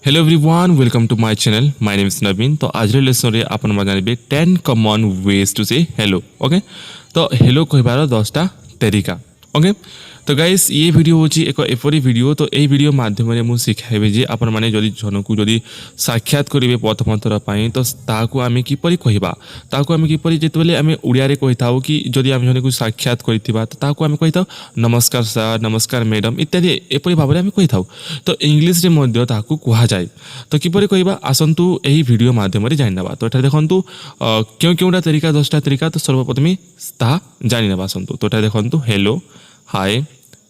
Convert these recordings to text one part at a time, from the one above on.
Hello everyone welcome to my channel my name is Naveen. तो आज lesson रे आपण मा जानबे 10 common ways to say hello. Okay तो हेलो कहबार 10टा तरीका। ओके तो गाइस ये वीडियो होची एक एपरी वीडियो। तो ए वीडियो माध्यम रे मु सिखाइबे जे आपण माने जदी जनकु जदी साक्षात करिवे प्रथम थर पई तो ताकू आमे किपरि कहिबा, ताकू आमे किपरि जेतबेले आमे उड़िया रे कहिताउ कि जदी आमे जनकु साक्षात करितिबा तो ताकू आमे कहिताउ नमस्कार सर, नमस्कार मैडम इत्यादि एपरि भाबरे आमे कहिताउ। तो इंग्लिश रे मध्य ताकू कुहा जाय। तो किपरि कहिबा आसंतु एही वीडियो माध्यम रे जानिनबा। तो एटा देखंतु केउटा तरीका 10टा तरीका। तो सर्वप्रथमे ता जानिनबा आसंतु। तो एटा देखंतु hello, hi,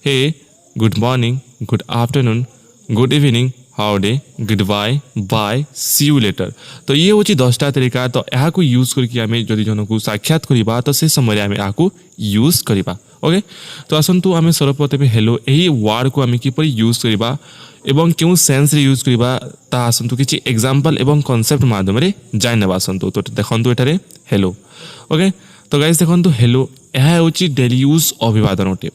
hey, good morning, good afternoon, good evening, how day, good bye, bye, see you later. तो ये होची 10टा तरीका। तो यहाँ को यूज करके आमे जदि जनकु साक्षात करिबा तो से समय आमे आकु यूज करिबा। ओके तो आसंतु आमे सर्वप्रथमे हेलो एही वर्ड को आमे किपरि यूज करिबा एवं क्यों सेंस रे यूज करिबा ता आसंतु किछि एग्जांपल एवं कांसेप्ट माध्यम रे जानिबा आसंतु। तो देखंतु एटारे हेलो। ओके तो गाइस देखंतु हेलो यह होची डेली यूज अभिवादन अटे।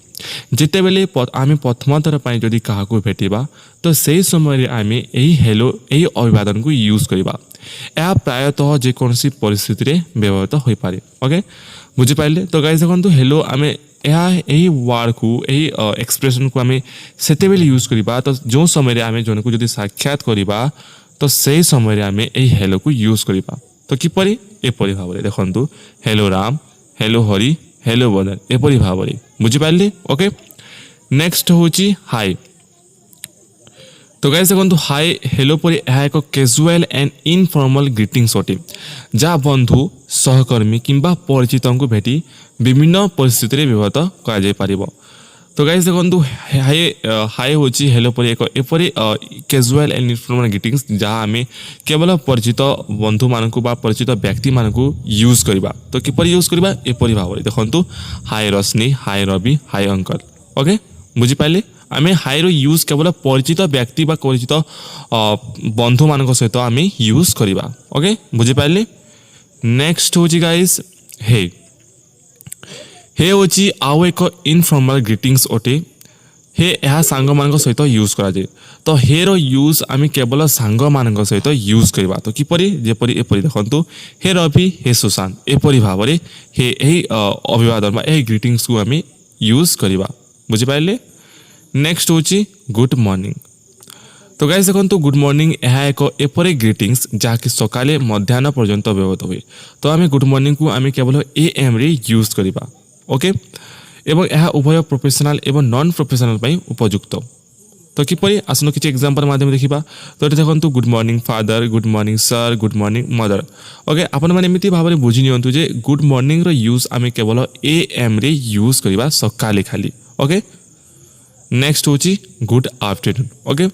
जिते बेले आमे प्रथम थर पई जदि काहाकू भेटिबा तो सही समय रे आमे एही हेलो एही अभिवादन को यूज करिबा। यह प्रायतः जे कोनसी परिस्थिति रे व्यवहृत होई पारे। ओके बुझि पाइले। तो गाइस देखंतु हेलो आमे यही वर्ड को यही एक्सप्रेशन को आमे सेते बेले यूज करिबा तो जो समय रे आमे जनको जदि साक्षात करिबा तो सही समय रे आमे एही हेलो को यूज करिबा। तो किपरि एपरि भाबरे देखंतु hello Ram, hello Hari, hello बदन एपरि भाबरे बुझि पाइले। ओके नेक्स्ट होची हाय। तो गाइस देखंतु हाय हेलो परि यह एक कैजुअल एंड इनफॉर्मल ग्रीटिंग्स अटे जा बंधु सहकर्मी किंबा परिचित को भेटी विभिन्न परिस्थिति रे व्यवहृत करा जाय परिबो। तो गाइस देखंतु हाय होची हेलो परि एक एपरि कैजुअल एंड इनफॉर्मल ग्रीटिंग्स जा आमे केवल परिचित बंधु मानकु बा परिचित व्यक्ति मानकु यूज करिबा। तो किपरि यूज करिबा एपरि भाबरे देखंतु हाय रश्मि, हाय रवि, हाय अंकल। ओके बुझि पाइले। आमे हाय रो यूज केवल परिचित व्यक्ति बा परिचित बंधु मानक सहित आमे यूज करिबा। ओके बुझि पाइले। नेक्स्ट होची गाइस हे। हे होची आउ एक इनफॉर्मल ग्रीटिंग्स अटे। हे यह सांग मानक सहित यूज करा जाय। तो हे रो यूज आमे केवल सांग मानक सहित यूज करिबा। तो किपरि जेपरि एपरि देखंतु हे रवि, हे सुशांत एपरि भाबरे हे एही अभिवादन बा एही ग्रीटिंग्स को आमे यूज करिबा। बुझि पाइले। नेक्स्ट होची गुड मॉर्निंग। तो गाइस देखंतु गुड मॉर्निंग यह एक एपरि ग्रीटिंग्स जाकि सकाले मध्याह्न पर्यंत व्यवहृत हुए। तो आमे गुड मॉर्निंग को आमे केवल एएम रे यूज करिबा। ओके एवं यह उभय प्रोफेशनल एवं नॉन प्रोफेशनल पई उपयुक्त। तो किपरि आसनो किछि एग्जांपल माध्यम देखिबा। तो देखंतु good morning father, good morning sir, good morning mother. Okay आपण माने एमिति भाबरे बुझि नियंतु जे गुड मॉर्निंग रो यूज आमे केवल एएम रे यूज करिबा सकाले खाली। ओके नेक्स्ट होची गुड आफ्टरनून। ओके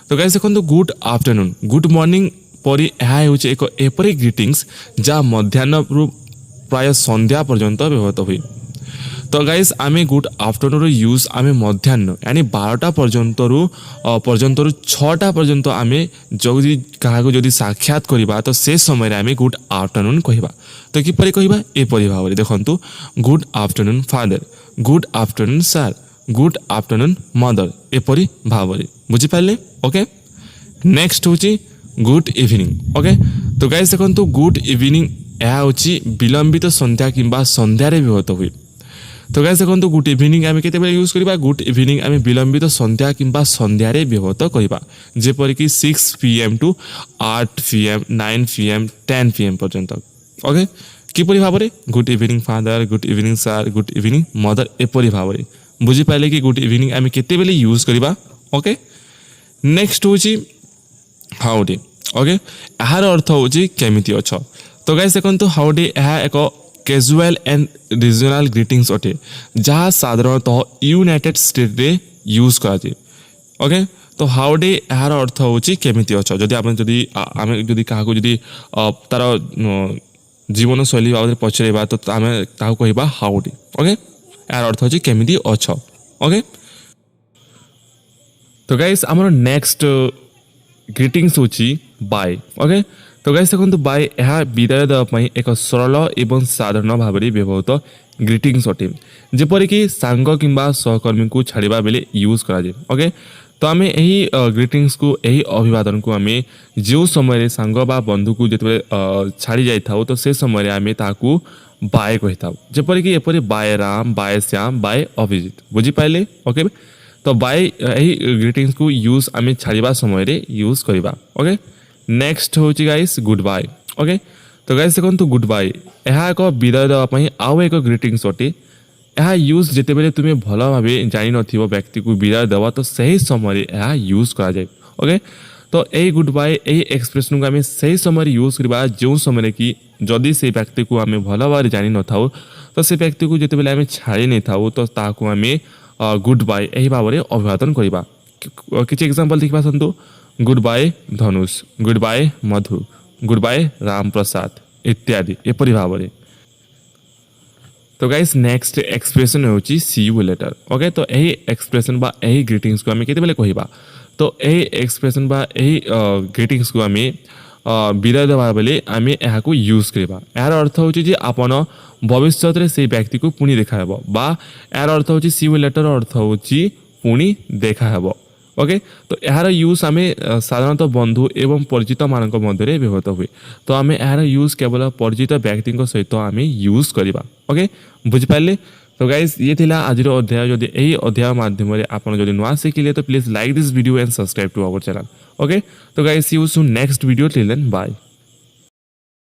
तो गाइस देखंतु गुड आफ्टरनून गुड मॉर्निंग परि यह होची एक एपरि ग्रीटिंग्स जा मध्याह्न रु प्राय संध्या पर्यंत व्यवहृत हुए। तो गाइस आमे गुड आफ्टरनून रो यूज आमे मध्याह्न यानी 12टा पर्यंत रु 6टा पर्यंत आमे जदि काहाको जदि साक्षात करिबा तो से समय रे आमे गुड आफ्टरनून कहिबा। तो किपरि कहिबा एपरि भाबरे देखंतु good afternoon father, good afternoon sir, good afternoon mother एपरि भाबरे बुझि पाइले। ओके नेक्स्ट होची गुड इवनिंग। ओके तो गाइस देखंतु गुड इवनिंग यह होची विलंबित संध्या किंबा संध्या रे व्यवहृत हुए। तो गाइस देखंतु गुड इवनिंग आमे केते बेले यूज करिबा गुड इवनिंग आमे विलंबित संध्या किंबा संध्या रे व्यवहृत करिबा जेपरि कि 6 PM to 8 PM 9 PM 10 PM पर्यंत। ओके किपरि भाबरे good evening father, good evening sir, good evening mother एपरि भाबरे बुझि पाइले कि गुड इवनिंग आमे केते बेले यूज करिबा। ओके नेक्स्ट होची हाउ डे। ओके यार अर्थ होची केमिति अछ। तो गाइस देखंतु हाउ डे यह एक कैजुअल एंड रीजनल ग्रीटिंग्स अटे जहाँ साधारणतः यूनाइटेड स्टेट रे यूज करा जाय। ओके तो हाउ डे यार अर्थ होची केमिति अछ। जदि आपण जदि आमे जदि काहाको जदि तार जीवन शैली बाबद पचरेबा तो आमे ताको कहिबा हाउ डे। ओके यार अर्थ होची केमिति अछ। ओके तो गाइस हमर नेक्स्ट ग्रीटिंग्स होची बाय। ओके तो गाइस देखंतु बाय यह विदाय देवा पई एक सरल एवं साधारण भाबरे व्यवहृत ग्रीटिंग्स अटे जेपरि कि सांग किंबा सहकर्मी को छाड़िबा बेले यूज करा जाय। ओके तो आम यही ग्रीटिंग्स को यही अभिवादन को आम जो समय सांग बा बंधु को जो छाड़ी जाइए तो से समय आम ताकू बाय कही था जेपरिक एपरी bye Ram bye Shyam bye Abhijit बुझीपारे ओके। तो बाय यही ग्रीटिंग्स को यूज आम छाड़ा समय यूज करवा ओके। नेक्स्ट हूँ गाइस गुड बाय ओके। तो गाइस देखो गुड बाय यह एक विदाय देवाई आउ एक ग्रीटिंग्स अटे। यह यूज जिते तुम्हें भल भाव जान न व्यक्ति को विदाय देव तो सही समय यह यूज करा जाए ओके। तो यही गुड बाय यही एक्सप्रेशन को आम सही समय यूज करवा जो समय कि जदि से व्यक्ति को आम भल भाव जान न था तो से व्यक्ति को जिते आम छाड़ी नहीं था तो ताकू आम गुड बाय यही भाव में अभिवादन करवा। किसी एग्जांपल देखा आसतु गुड बाय धनुष गुड बाय मधु गुड बाय राम प्रसाद इत्यादि एपरी भाव में। तो गाइस नेक्स्ट एक्सप्रेशन होची सी यू लेटर ओके। तो यही एक्सप्रेशन बा यही ग्रीटिंग्स को आम केते कहवा तो यही एक्सप्रेशन बा यही ग्रीटिंग्स को आम विदाय देवा बेले आम यहाँ यूज करवा। यार अर्थ होची आपन भविष्य से व्यक्ति को पुणी देखा बा यार अर्थ होची सी यू लेटर अर्थ होची पुणी देखा ओके। तो यार यूज आम साधारणतः बंधु एवं परिचित मान मध्य व्यवहृत हुए तो आम यार यूज केवल परिचित व्यक्ति सहित आम यूज करवा ओके बुझिपारे। तो गाइस ये थिला आज अध्याय जदि यही अध्याय माध्यम आपन जदि नुआ शिखिले तो please like this video and subscribe to our channel okay. तो guys see you soon next video till then bye.